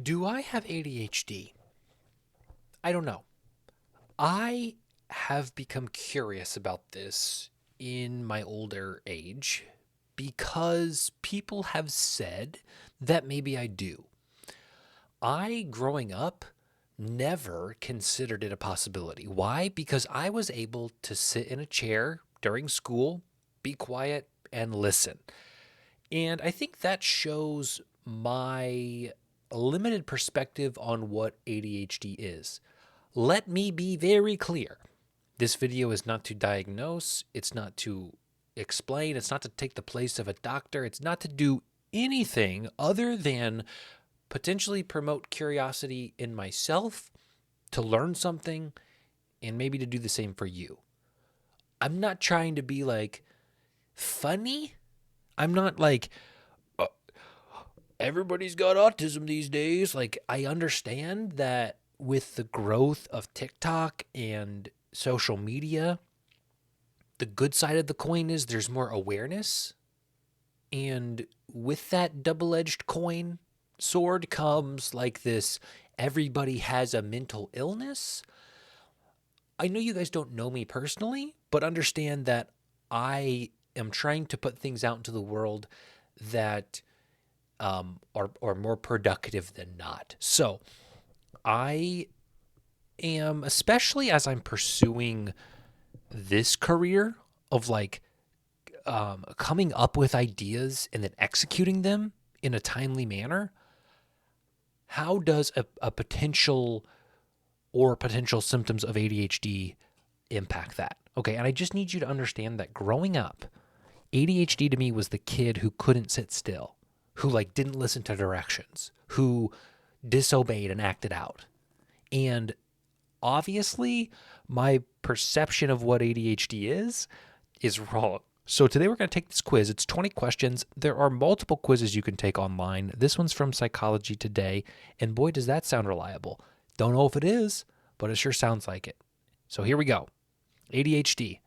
Do I have ADHD? I don't know. I have become curious about this in my older age because people have said that maybe I do. I, growing up, never considered it a possibility. Why? Because I was able to sit in a chair during school, be quiet, and listen. And I think that shows my limited perspective on what ADHD is. Let me be very clear. This video is not to diagnose, it's not to explain, it's not to take the place of a doctor, it's not to do anything other than potentially promote curiosity in myself, to learn something, and maybe to do the same for you. I'm not trying to be like funny. I'm not like, "Uh, everybody's got autism these days." Like, I understand that with the growth of TikTok and social media, the good side of the coin is there's more awareness. And with that double edged coin sword comes like this everybody has a mental illness. I know you guys don't know me personally, but understand that I am trying to put things out into the world that are more productive than not. So I am, especially as I'm pursuing this career of like coming up with ideas and then executing them in a timely manner, how does a potential or potential symptoms of ADHD impact that? Okay, and I just need you to understand that growing up, ADHD to me was the kid who couldn't sit still, who like didn't listen to directions, who disobeyed and acted out. And obviously, my perception of what ADHD is wrong. So today we're going to take this quiz. It's 20 questions. There are multiple quizzes you can take online. This one's from Psychology Today, and boy, does that sound reliable. Don't know if it is, but it sure sounds like it. So here we go. ADHD.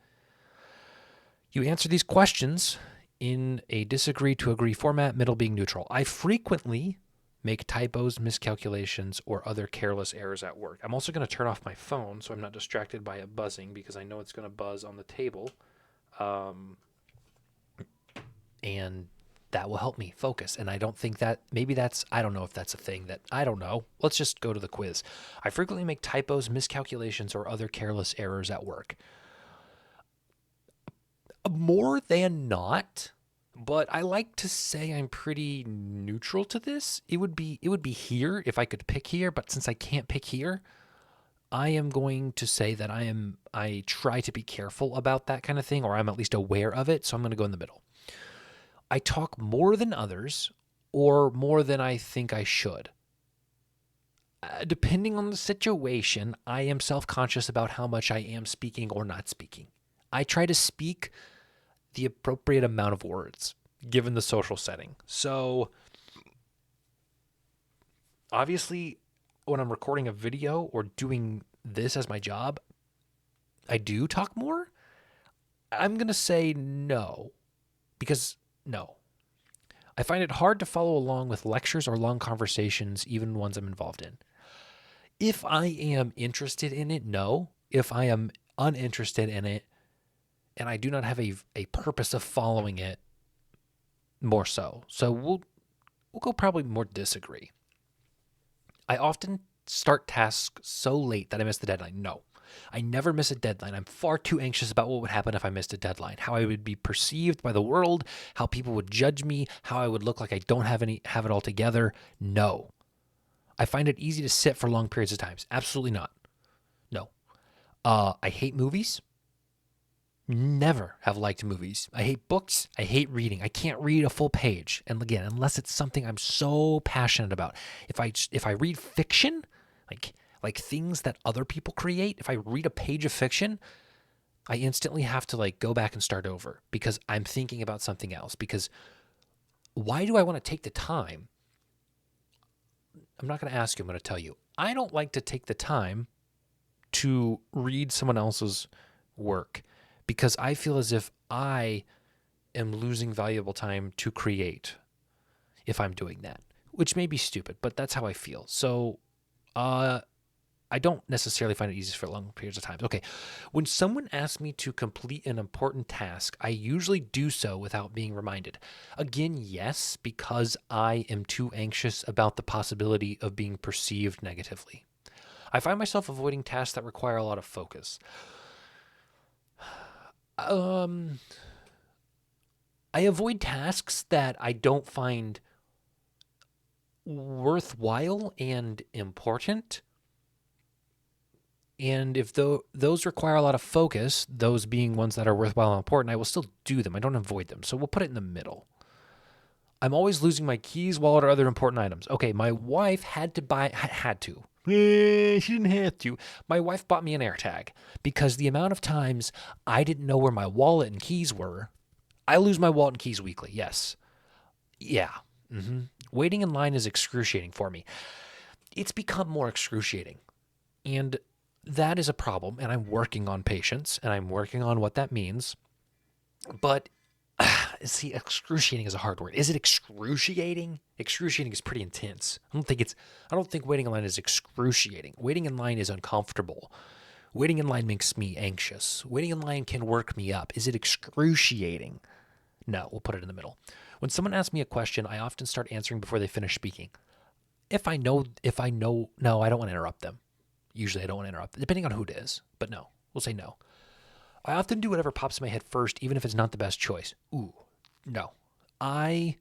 You answer these questions in a disagree to agree format, middle being neutral. I frequently make typos, miscalculations, or other careless errors at work. I'm also going to turn off my phone so I'm not distracted by it buzzing because I know it's going to buzz on the table. And that will help me focus. And I don't think that, maybe that's, I don't know if that's a thing that, I don't know. Let's just go to the quiz. I frequently make typos, miscalculations, or other careless errors at work. More than not, but I like to say I'm pretty neutral to this. It would be here if I could pick here, but since I can't pick here, I am going to say that I try to be careful about that kind of thing, or I'm at least aware of it, so I'm going to go in the middle. I talk more than others or more than I think I should. Depending on the situation, I am self-conscious about how much I am speaking or not speaking. I try to speak the appropriate amount of words given the social setting. So, obviously, when I'm recording a video or doing this as my job, I do talk more. I'm going to say no, because no. I find it hard to follow along with lectures or long conversations, even ones I'm involved in. If I am interested in it, no. If I am uninterested in it and I do not have a purpose of following it, more so. So we'll go probably more disagree. I often start tasks so late that I miss the deadline. No. I never miss a deadline. I'm far too anxious about what would happen if I missed a deadline, how I would be perceived by the world, how people would judge me, how I would look like I don't have it all together. No. I find it easy to sit for long periods of times. Absolutely not. No. I hate movies. Never have liked movies. I hate books. I hate reading. I can't read a full page. And again, unless it's something I'm so passionate about. If I read fiction, like things that other people create, if I read a page of fiction, I instantly have to like go back and start over because I'm thinking about something else. Because why do I want to take the time? I'm not going to ask you, I'm going to tell you. I don't like to take the time to read someone else's work because I feel as if I am losing valuable time to create if I'm doing that. which may be stupid, but that's how I feel. So, uh, I don't necessarily find it easy for long periods of time. Okay, when someone asks me to complete an important task, I usually do so without being reminded. Again, yes, because I am too anxious about the possibility of being perceived negatively. I find myself avoiding tasks that require a lot of focus. Um, I avoid tasks that I don't find worthwhile and important. And if those require a lot of focus, those being ones that are worthwhile and important, I will still do them. I don't avoid them. So we'll put it in the middle. I'm always losing my keys, wallet, or other important items. Okay, my wife had to. She didn't have to. My wife bought me an AirTag because the amount of times I didn't know where my wallet and keys were. I lose my wallet and keys weekly. Yes. Yeah. Waiting in line is excruciating for me. It's become more excruciating. And that is a problem. And I'm working on patience and I'm working on what that means. But see, excruciating is a hard word. Is it excruciating? Excruciating is pretty intense. I don't think waiting in line is excruciating. Waiting in line is uncomfortable. Waiting in line makes me anxious. Waiting in line can work me up. Is it excruciating? No, we'll put it in the middle. When someone asks me a question, I often start answering before they finish speaking. No, I don't want to interrupt them. Usually I don't want to interrupt, depending on who it is. But no, we'll say no. I often do whatever pops in my head first, even if it's not the best choice. Ooh, no. I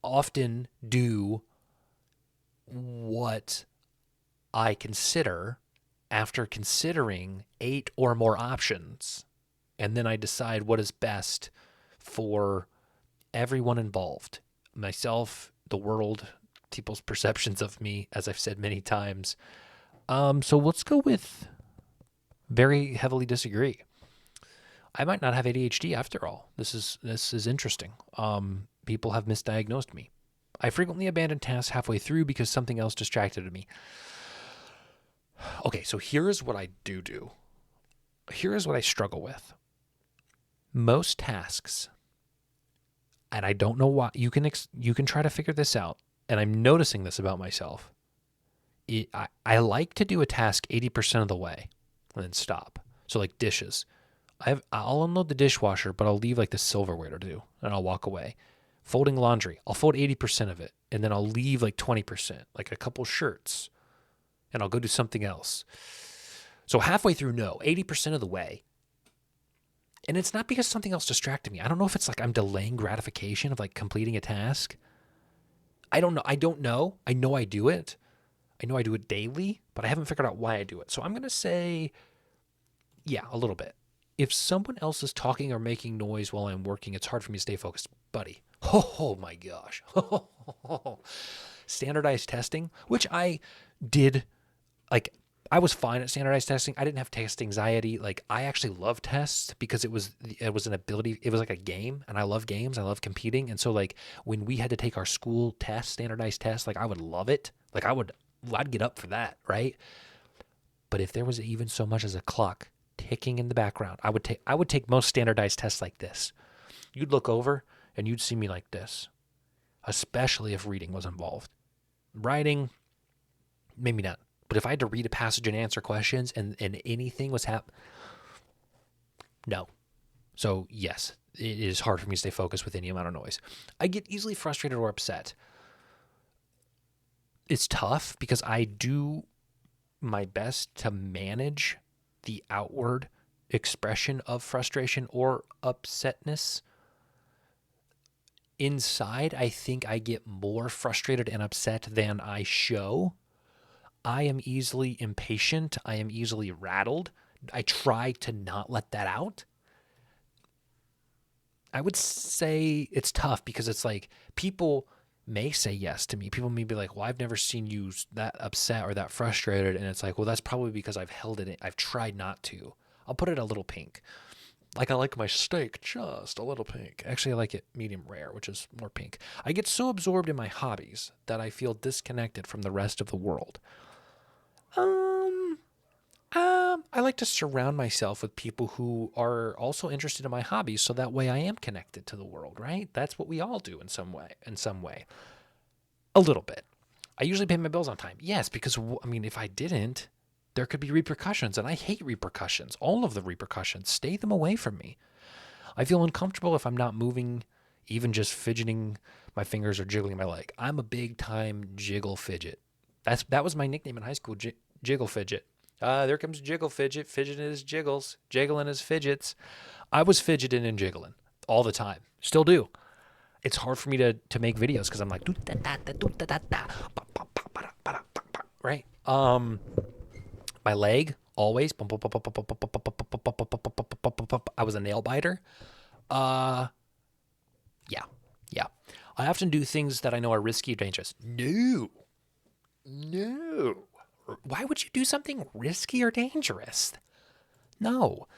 often do what I consider after considering 8 or more options. And then I decide what is best for everyone involved. Myself, the world, people's perceptions of me, as I've said many times. So let's go with very heavily disagree. I might not have ADHD after all. This is interesting. People have misdiagnosed me. I frequently abandon tasks halfway through because something else distracted me. Okay, so here is what I do. Here is what I struggle with. Most tasks, and I don't know why. You can try to figure this out, and I'm noticing this about myself. I like to do a task 80% of the way and then stop. So like dishes. I'll unload the dishwasher, but I'll leave like the silverware to do, and I'll walk away. Folding laundry, I'll fold 80% of it, and then I'll leave like 20%, like a couple shirts, and I'll go do something else. So halfway through, no, 80% of the way. And it's not because something else distracted me. I don't know if it's like I'm delaying gratification of like completing a task. I don't know. I know I do it. I know I do it daily, but I haven't figured out why I do it. So I'm going to say, yeah, a little bit. If someone else is talking or making noise while I'm working, it's hard for me to stay focused. Buddy, oh my gosh. Standardized testing, which I did, like, I was fine at standardized testing. I didn't have test anxiety. Like, I actually love tests because it was an ability. It was like a game, and I love games. I love competing. And so, like, when we had to take our school test, standardized test, like, I would love it. Like, I'd get up for that, right? But if there was even so much as a clock ticking in the background, I would take most standardized tests like this. You'd look over and you'd see me like this, especially if reading was involved. Writing, maybe not. But if I had to read a passage and answer questions and anything was no. So yes, it is hard for me to stay focused with any amount of noise. I get easily frustrated or upset. It's tough because I do my best to manage the outward expression of frustration or upsetness. Inside, I think I get more frustrated and upset than I show. I am easily impatient. I am easily rattled. I try to not let that out. I would say it's tough because it's like people may say yes to me. People may be like, well, I've never seen you that upset or that frustrated. And it's like, well, that's probably because I've held it in. I've tried not to. I'll put it a little pink. Like I like my steak just a little pink. Actually, I like it medium rare, which is more pink. I get so absorbed in my hobbies that I feel disconnected from the rest of the world. I like to surround myself with people who are also interested in my hobbies, so that way I am connected to the world, right? That's what we all do in some way. A little bit. I usually pay my bills on time. Yes, because I mean, if I didn't, there could be repercussions, and I hate repercussions. All of the repercussions. Stay them away from me. I feel uncomfortable if I'm not moving, even just fidgeting my fingers or jiggling my leg. I'm a big time jiggle fidget. That was my nickname in high school, jiggle fidget. There comes jiggle fidget, fidgeting his jiggles, jiggling his fidgets. I was fidgeting and jiggling all the time. Still do. It's hard for me to make videos because I'm like, right? My leg always. I was a nail biter. Uh, yeah, yeah. I often do things that I know are risky or dangerous. No, no. Why would you do something risky or dangerous? No.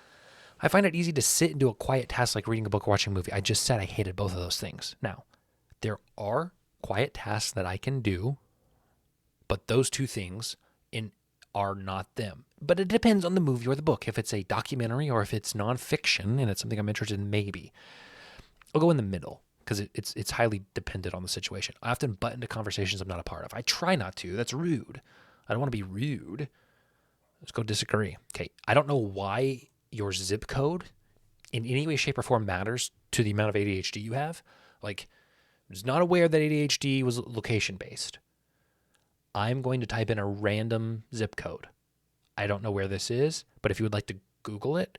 I find it easy to sit and do a quiet task like reading a book or watching a movie. I just said I hated both of those things. Now, there are quiet tasks that I can do, but those two things are not them. But it depends on the movie or the book. If it's a documentary or if it's nonfiction and it's something I'm interested in, maybe. I'll go in the middle because it's highly dependent on the situation. I often butt into conversations I'm not a part of. I try not to. That's rude. I don't want to be rude. Let's go disagree. Okay, I don't know why your zip code in any way, shape, or form matters to the amount of ADHD you have. Like, I was not aware that ADHD was location based. I'm going to type in a random zip code. I don't know where this is, but if you would like to Google it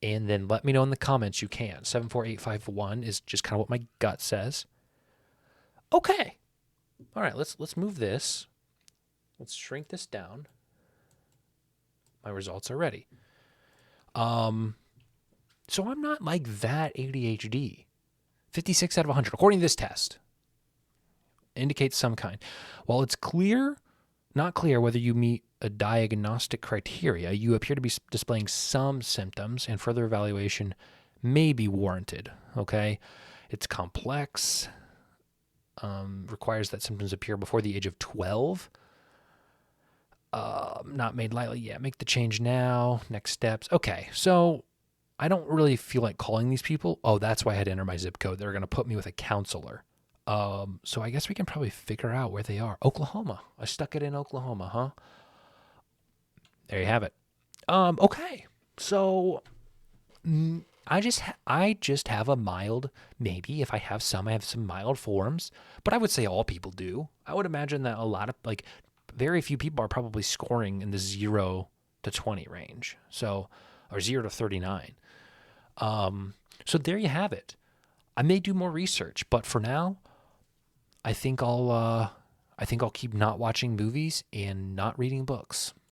and then let me know in the comments, you can. 74851 is just kind of what my gut says. Okay. All right, let's move this. Let's shrink this down. My results are ready. So I'm not like that ADHD. 56 out of 100, according to this test. Indicates some kind. While it's not clear whether you meet a diagnostic criteria, you appear to be displaying some symptoms, and further evaluation may be warranted. Okay? It's complex, requires that symptoms appear before the age of 12. Not made lightly. Yeah, make the change now. Next steps. Okay, so I don't really feel like calling these people. Oh, that's why I had to enter my zip code. They're going to put me with a counselor. So I guess we can probably figure out where they are. Oklahoma. I stuck it in Oklahoma, huh? There you have it. Okay. So I just have a mild, maybe if I have some mild forms, but I would say all people do. I would imagine that a lot of very few people are probably scoring in the 0 to 20 range. So, or 0 to 39. So there you have it. I may do more research, but for now, I think I'll keep not watching movies and not reading books.